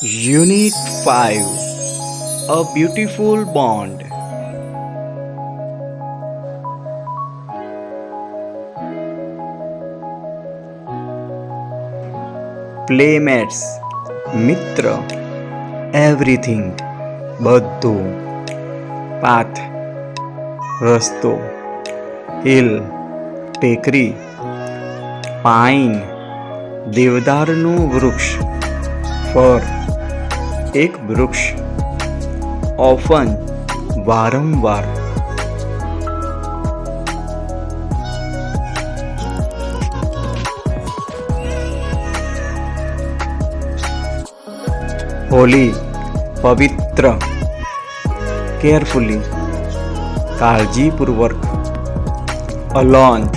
Unit 5, A Beautiful Bond. Playmates, મિત્ર, everything, બધું, path, રસ્તો, hill, ટેકરી, pine, દેવદારનું વૃક્ષ, fir, એક વૃક્ષ, often, વારંવાર, હોલી, પવિત્ર, કેરફુલી, કાળજીપૂર્વક, અલોન,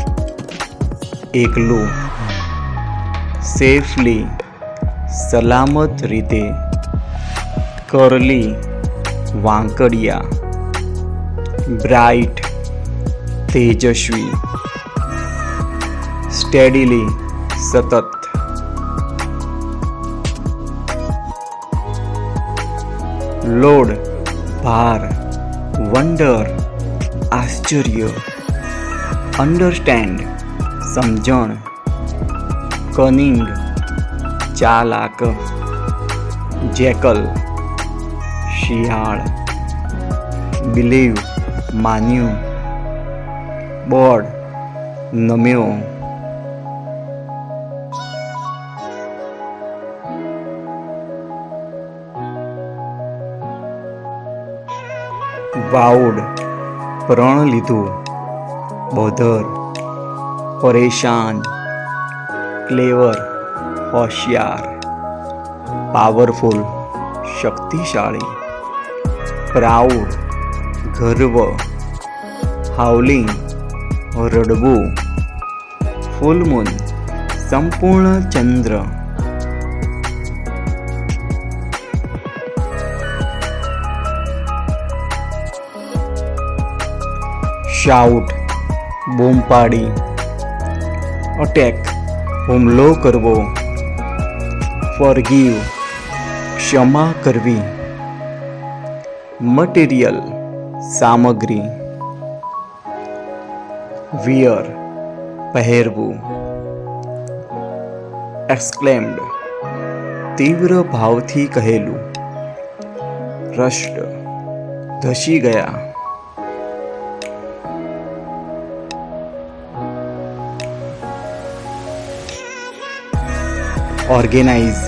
એકલું, સેફલી, સલામત રીતે, કરલી, વાંકડિયા, બ્રાઇટ, તેજસ્વી, સ્ટેડીલી, સતત, લોડ, ભાર, વન્ડર, આશ્ચર્ય, અન્ડરસ્ટેન્ડ, સમજણ, કનિંગ, ચાલાક, જેકલ, શિયાળ, બિલીવ, માન્યું, બોર્ડ, નમ્યો, વાઉડ, પ્રણ લીધું, બોધર, પરેશાન, ક્લેવર, હોશિયાર, પાવરફુલ, શક્તિશાળી, પ્રાઉડ, ગર્વ, હાઉલિંગ, રડવું, ફૂલ મૂન, સંપૂર્ણ ચંદ્ર, શાઉટ, બૂમ પાડી, અટેક, હુમલો કરવો, ફોરગીવ, ક્ષમા કરવી, મટીરિયલ, સામગ્રી, વિયર, પહેરવું, એક્સક્લેમ્ડ, તીવ્ર ભાવથી કહેલું, રષ્ટ, ધસી ગયા, ઓર્ગેનાઇઝ,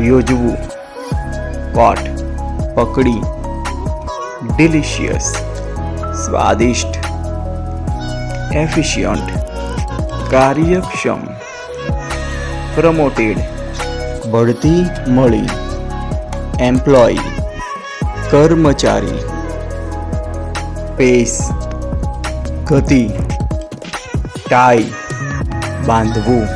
યોજવું, કોટ, પકડી, ડિલિશિયસ, સ્વાદિષ્ટ, એફિશિયન્ટ, કાર્યક્ષમ, પ્રમોટેડ, બઢતી મળી, એમ્પ્લોય, કર્મચારી, પેસ, ગતિ, ટાઈ, બાંધવું,